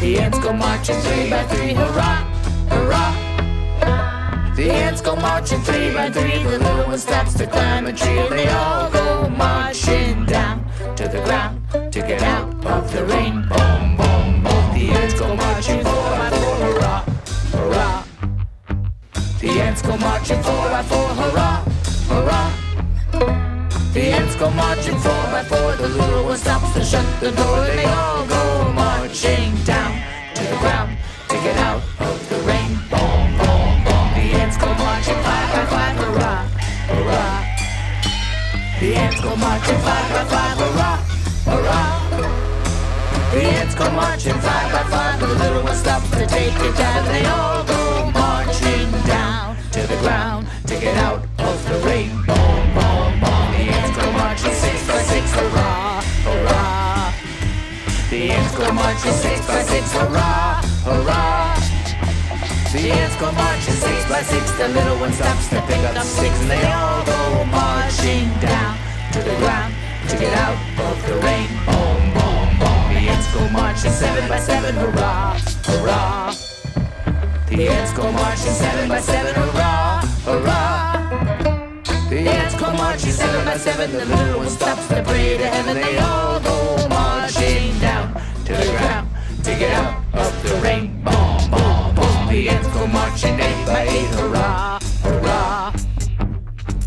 Speaker 17: The ants go marching three by three, hurrah, hurrah. The ants go marching three by three, the little one stops to climb a tree, and they all go marching down to the ground to get out of the rain. Boom, boom, boom. The ants go marching four by four, hurrah, hurrah. The ants go marching four by four, hurrah, hurrah. The ants go marching four by four, the little one stops to shut the door, and they all go marching down to the ground to get out of the rain. Boom, boom, boom. The ants go marching five by five, hurrah, hurrah. The ants go marching five by five, hurrah, hurrah. The ants go marching five by five, the little one stops to take a dive, they all go marching down to the ground to get out of the rain. Boom, boom, boom. The ants go marching six by six, hurrah, hurrah. The ants go marching six by six, hurrah, hurrah. The ants go marching six by six, the little one stops to pick up sticks, and they all go marching down to the ground to get out of the rain. Boom, boom, boom. The ants go marching seven by seven, hurrah, hurrah. The ants go marching seven by seven, hurrah, hurrah. The ants go marching seven by seven, the little one stops to pray to heaven, they all go marching down to the ground to get out of the rain. Boom, boom, boom. The ants go marching eight by eight, hurrah, hurrah.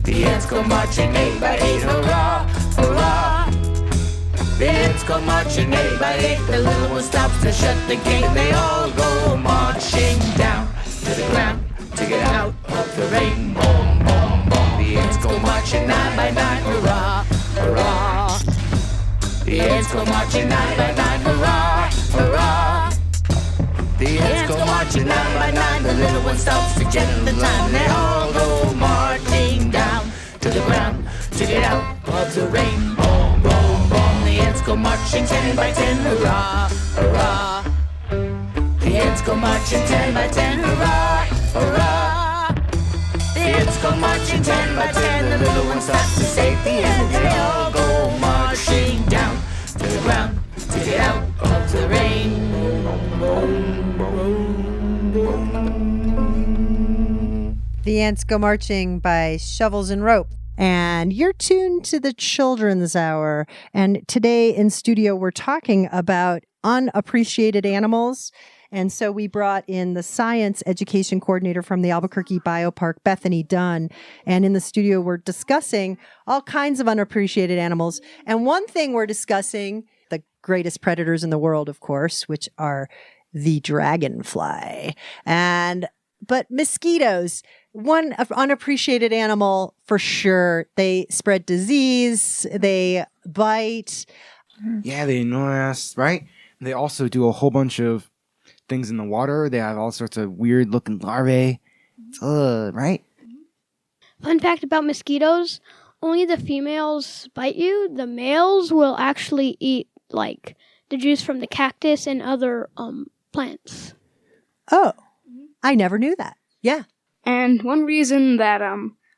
Speaker 17: The ants go marching eight by eight, hurrah, hurrah. The ants go marching eight by eight, the little one stops to shut the gate, and they all go marching down to the ground to get out of the rain. Boom, boom, boom. The ants go marching nine by nine, hurrah, hurrah. The ants go marching nine by nine, hurrah, hurrah. The ants go marching nine by nine, the little one stops to get in the time, they all go marching down to the ground to get out of the rain. Boom, boom, boom. The ants go marching 10 by 10, hurrah, hurrah. The ants go marching 10 by 10, hurrah, hurrah. The ants go marching 10 by 10, the little one stops to say the end, they all go marching down to the ground to get out of the rain. Boom, boom, boom, boom.
Speaker 1: The Ants Go Marching by Shovels and Rope. And you're tuned to the Children's Hour. And today in studio, we're talking about unappreciated animals. And so we brought in the science education coordinator from the Albuquerque Biopark, Bethany Dunn. And in the studio, we're discussing all kinds of unappreciated animals. And one thing we're discussing, the greatest predators in the world, of course, which are the dragonfly. But mosquitoes, one unappreciated animal for sure. They spread disease, they bite.
Speaker 6: Yeah, they annoy us, right? They also do a whole bunch of things in the water. They have all sorts of weird looking larvae. Right?
Speaker 8: Fun fact about mosquitoes, only the females bite you. The males will actually eat, like, the juice from the cactus and other plants.
Speaker 1: Oh, I never knew that. Yeah.
Speaker 5: And one reason that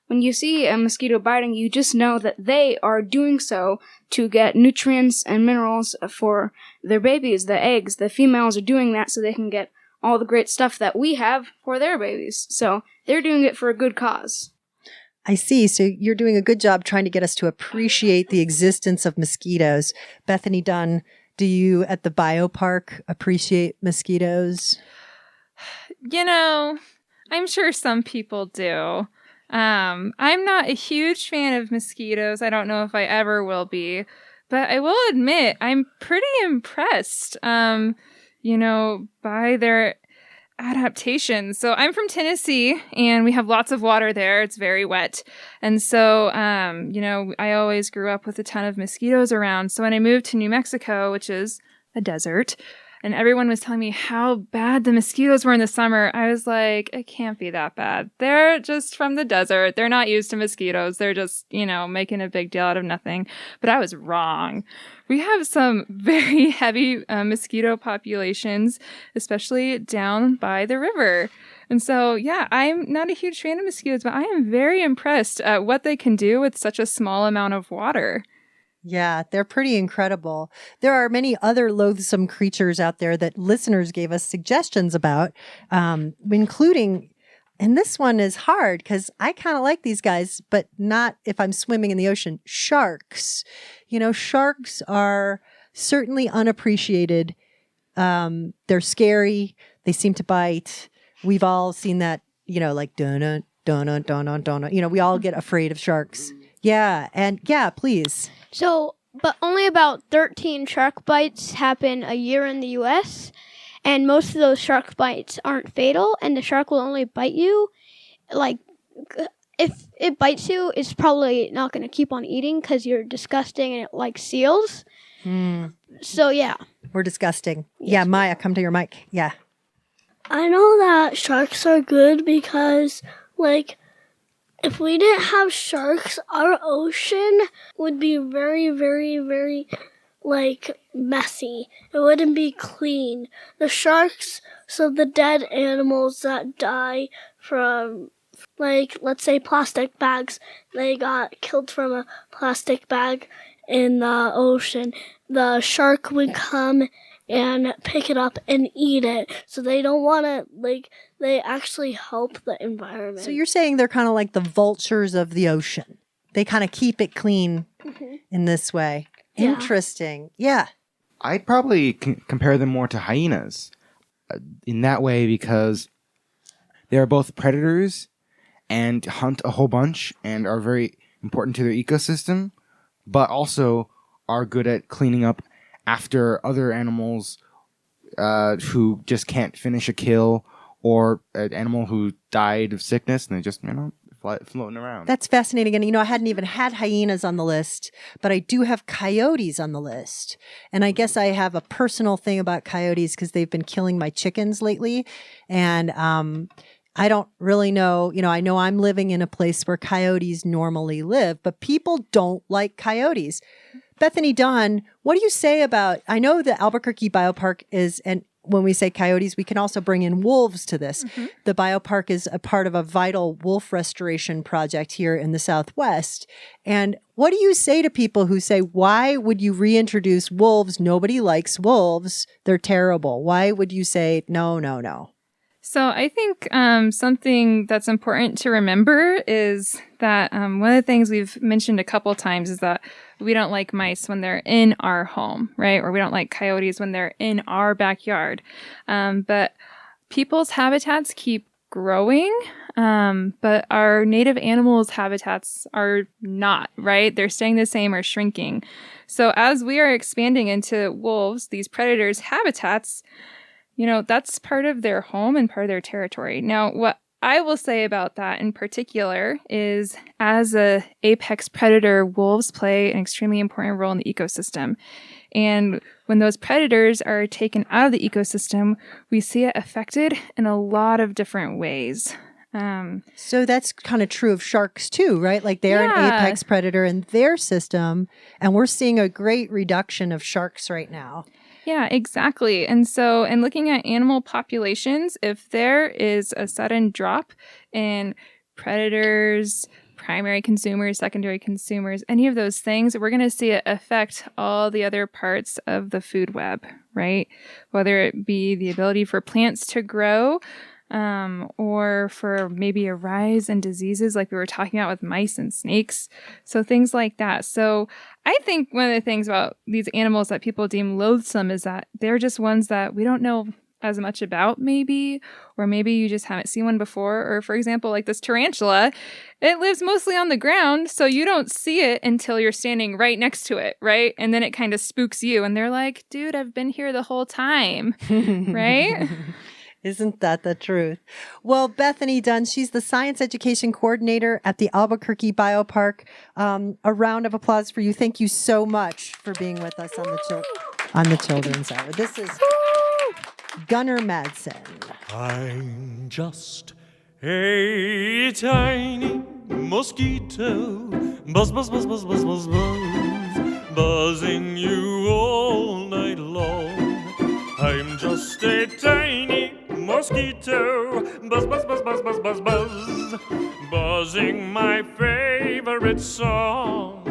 Speaker 5: when you see a mosquito biting, you just know that they are doing so to get nutrients and minerals for their babies, the eggs. The females are doing that so they can get all the great stuff that we have for their babies. So they're doing it for a good cause.
Speaker 1: I see. So you're doing a good job trying to get us to appreciate the existence of mosquitoes. Bethany Dunn, do you at the biopark appreciate mosquitoes?
Speaker 10: You know, I'm sure some people do. I'm not a huge fan of mosquitoes. I don't know if I ever will be, but I will admit I'm pretty impressed, by their adaptations. So I'm from Tennessee and we have lots of water there. It's very wet. And so, I always grew up with a ton of mosquitoes around. So when I moved to New Mexico, which is a desert, and everyone was telling me how bad the mosquitoes were in the summer, I was like, it can't be that bad. They're just from the desert. They're not used to mosquitoes. They're just, making a big deal out of nothing. But I was wrong. We have some very heavy mosquito populations, especially down by the river. And so, yeah, I'm not a huge fan of mosquitoes, but I am very impressed at what they can do with such a small amount of water.
Speaker 1: Yeah, they're pretty incredible. There are many other loathsome creatures out there that listeners gave us suggestions about, including, and this one is hard because I kind of like these guys, but not if I'm swimming in the ocean, sharks. Sharks are certainly unappreciated. They're scary. They seem to bite. We've all seen that, like, donut, donut, donut, donut. We all get afraid of sharks. Yeah, and yeah, please.
Speaker 8: So, but only about 13 shark bites happen a year in the U.S., and most of those shark bites aren't fatal, and the shark will only bite you. Like, if it bites you, it's probably not going to keep on eating because you're disgusting and it likes seals. So, yeah.
Speaker 1: We're disgusting. Yeah, Maya, come to your mic. Yeah.
Speaker 3: I know that sharks are good because, if we didn't have sharks, our ocean would be very, very, very, messy. It wouldn't be clean. The sharks, so the dead animals that die from, let's say plastic bags, they got killed from a plastic bag in the ocean. The shark would come and pick it up and eat it. So they don't want to, they actually help the environment.
Speaker 1: So you're saying they're kind of like the vultures of the ocean. They kind of keep it clean in this way. Yeah. Interesting. Yeah.
Speaker 6: I'd probably compare them more to hyenas in that way because they're both predators and hunt a whole bunch and are very important to their ecosystem, but also are good at cleaning up after other animals who just can't finish a kill, or an animal who died of sickness and they just, floating around.
Speaker 1: That's fascinating. And, I hadn't even had hyenas on the list, but I do have coyotes on the list. And I guess I have a personal thing about coyotes because they've been killing my chickens lately. And I don't really know, I know I'm living in a place where coyotes normally live, but people don't like coyotes. Bethany Dunn, what do you say about, I know the Albuquerque Biopark is, and when we say coyotes, we can also bring in wolves to this. Mm-hmm. The biopark is a part of a vital wolf restoration project here in the Southwest. And what do you say to people who say, why would you reintroduce wolves? Nobody likes wolves. They're terrible. Why would you say, no, no, no?
Speaker 10: So I think something that's important to remember is that one of the things we've mentioned a couple times is that we don't like mice when they're in our home, right? Or we don't like coyotes when they're in our backyard. But people's habitats keep growing, but our native animals' habitats are not, right? They're staying the same or shrinking. So as we are expanding into wolves, these predators' habitats, that's part of their home and part of their territory. Now, what I will say about that in particular is as a apex predator, wolves play an extremely important role in the ecosystem. And when those predators are taken out of the ecosystem, we see it affected in a lot of different ways.
Speaker 1: So that's kind of true of sharks too, right? Like they're an apex predator in their system, and we're seeing a great reduction of sharks right now.
Speaker 10: Yeah, exactly. And so in looking at animal populations, if there is a sudden drop in predators, primary consumers, secondary consumers, any of those things, we're going to see it affect all the other parts of the food web, right? Whether it be the ability for plants to grow, or for maybe a rise in diseases like we were talking about with mice and snakes. So things like that. So I think one of the things about these animals that people deem loathsome is that they're just ones that we don't know as much about maybe, or maybe you just haven't seen one before. Or for example, like this tarantula, it lives mostly on the ground, so you don't see it until you're standing right next to it, right? And then it kind of spooks you and they're like, dude, I've been here the whole time, right?
Speaker 1: Isn't that the truth? Well, Bethany Dunn, she's the science education coordinator at the Albuquerque Biopark. A round of applause for you. Thank you so much for being with us on the Children's Hour. This is Gunnar Madsen.
Speaker 18: I'm just a tiny mosquito, buzz, buzz, buzz, buzz, buzz, buzz, buzz, buzzing you all night long. I'm just a tiny mosquito, buzz, buzz, buzz, buzz, buzz, buzz, buzz, buzzing my favorite song.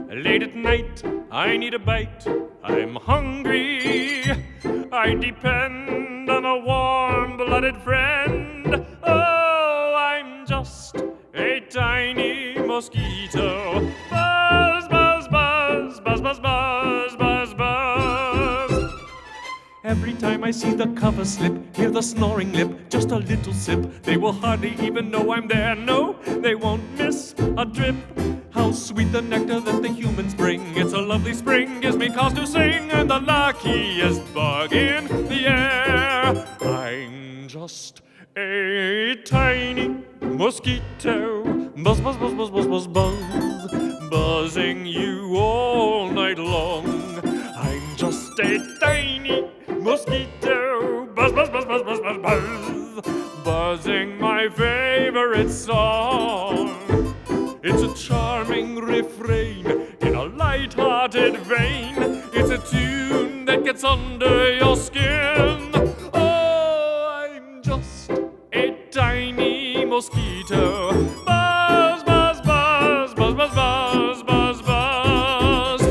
Speaker 18: Late at night, I need a bite, I'm hungry, I depend on a warm-blooded friend. Oh, I'm just a tiny mosquito, buzz, buzz, buzz, buzz, buzz, buzz, buzz, buzz. Every time I see the cover slip, hear the snoring lip, just a little sip, they will hardly even know I'm there. No, they won't miss a drip. How sweet the nectar that the humans bring. It's a lovely spring, gives me cause to sing. I'm the luckiest bug in the air. I'm just a tiny mosquito, buzz, buzz, buzz, buzz, buzz, buzz, buzz, buzzing you all night long. I'm just a tiny mosquito, buzz, buzz, buzz, buzz, buzz, buzz, buzz, buzzing my favorite song. It's a charming refrain in a light-hearted vein. It's a tune that gets under your skin. Oh, I'm just a tiny mosquito, buzz, buzz, buzz, buzz, buzz, buzz, buzz, buzz.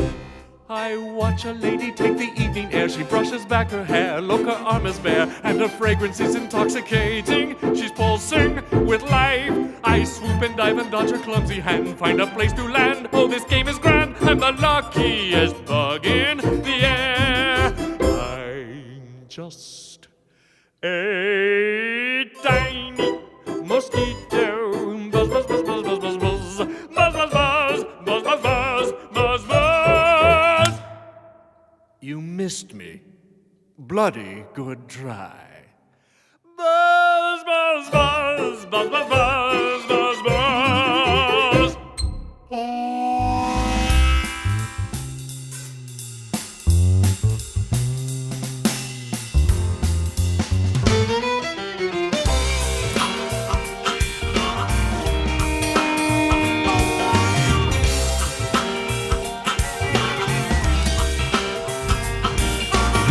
Speaker 18: I watch a lady take the evening air. She brushes back her hair, look, her arm is bare, and her fragrance is intoxicating. She's pulsing with life. I swoop and dive and dodge her clumsy hand, find a place to land. Oh, this game is grand. I'm the luckiest bug in the air. I'm just a tiny mosquito, buzz, buzz, buzz, buzz, buzz, buzz, buzz, buzz, buzz, buzz, buzz, buzz, buzz, buzz, buzz. You missed me. Bloody good try. Buzz, buzz, buzz, buzz, buzz, buzz, buzz, buzz.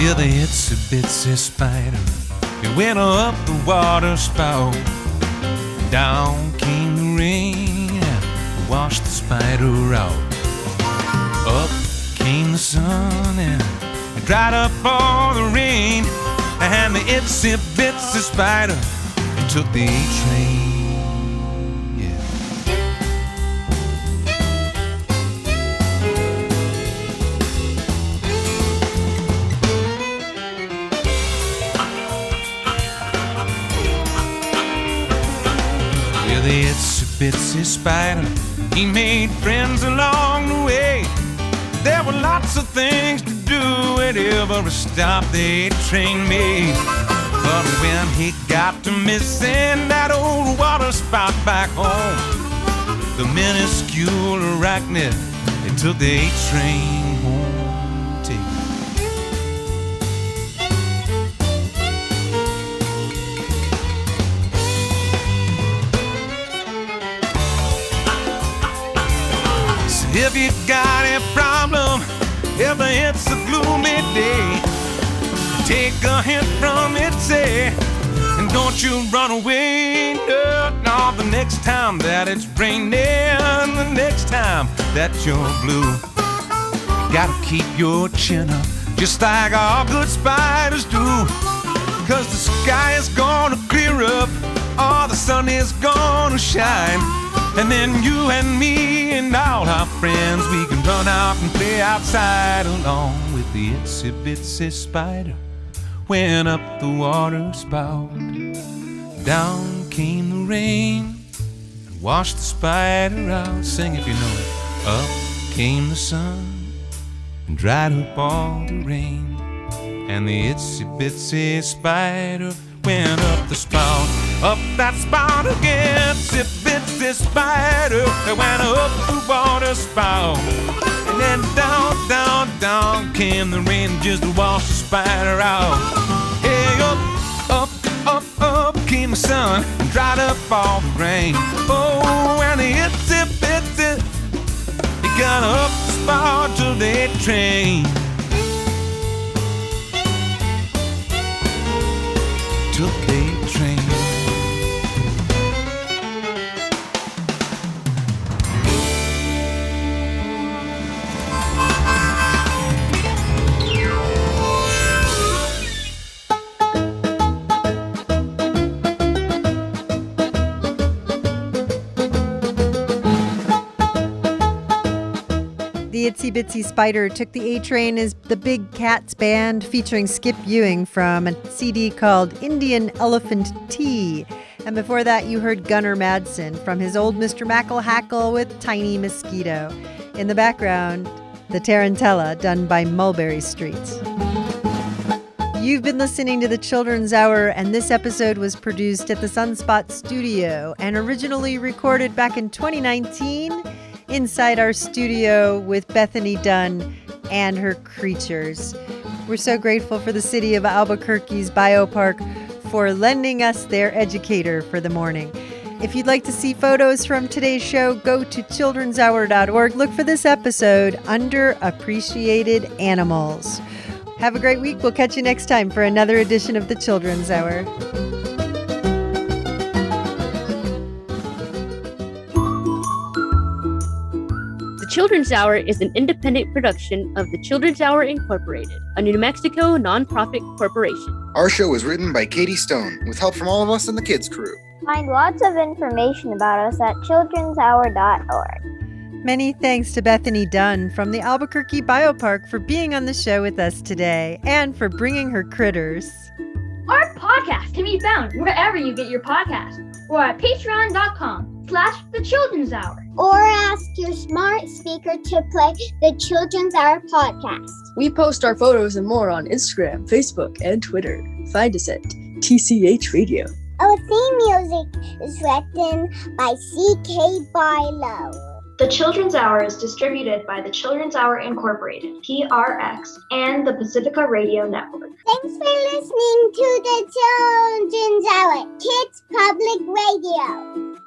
Speaker 19: With the itsy bitsy spider, it went up the water spout. Down came the rain, washed the spider out. Up came the sun and dried up all the rain. and the itsy bitsy spider took the A train. Yeah. Well, the itsy bitsy spider, he made friends along the way. There were lots of things to do at every stop the train made. But when he got to missing that old water spout back home, the minuscule arachnid, it took the A train home. Take it. So if you got a problem, if it's a gloomy day, take a hint from it, say, and don't you run away. No, the next time that it's raining, the next time that you're blue, you gotta keep your chin up, just like all good spiders do. 'Cause the sky is gonna clear up, or the sun is gonna shine, and then you and me and all our friends, we can run out and play outside along with the itsy bitsy spider. Went up the water spout, down came the rain and washed the spider out. Sing if you know it. Up came the sun and dried up all the rain, and the itsy bitsy spider went up the spout. Up that spout again, itsy bitsy spider, it went up the water spout. And then down, down, down came the rain just to wash the spider out. Hey, up, up, up, up came the sun and dried up all the rain. Oh, and the itsy bitsy, it got up the spout till the train. Took the train.
Speaker 1: The Itsy Bitsy Spider Took the A Train is the Big Cats Band featuring Skip Ewing from a CD called Indian Elephant Tea. And before that, you heard Gunnar Madsen from his old Mr. Mackle Hackle with Tiny Mosquito. In the background, the Tarantella done by Mulberry Street. You've been listening to the Children's Hour, and this episode was produced at the Sunspot Studio and originally recorded back in 2019 inside our studio with Bethany Dunn and her creatures. We're so grateful for the city of Albuquerque's Biopark for lending us their educator for the morning. If you'd like to see photos from today's show, go to childrenshour.org. Look for this episode, Under Appreciated Animals. Have a great week. We'll catch you next time for another edition of the Children's Hour.
Speaker 20: The Children's Hour is an independent production of the Children's Hour Incorporated, a New Mexico nonprofit corporation.
Speaker 21: Our show was written by Katie Stone, with help from all of us in the kids crew.
Speaker 22: Find lots of information about us at childrenshour.org.
Speaker 1: Many thanks to Bethany Dunn from the Albuquerque Biopark for being on the show with us today and for bringing her critters.
Speaker 23: Our podcast can be found wherever you get your podcasts or at patreon.com/The Children's Hour.
Speaker 22: Or ask your smart speaker to play the Children's Hour podcast.
Speaker 24: We post our photos and more on Instagram, Facebook, and Twitter. Find us at TCH Radio.
Speaker 22: Our theme music is written by C.K. Barlow.
Speaker 23: The Children's Hour is distributed by the Children's Hour Incorporated, PRX, and the Pacifica Radio Network.
Speaker 22: Thanks for listening to the Children's Hour, Kids Public Radio.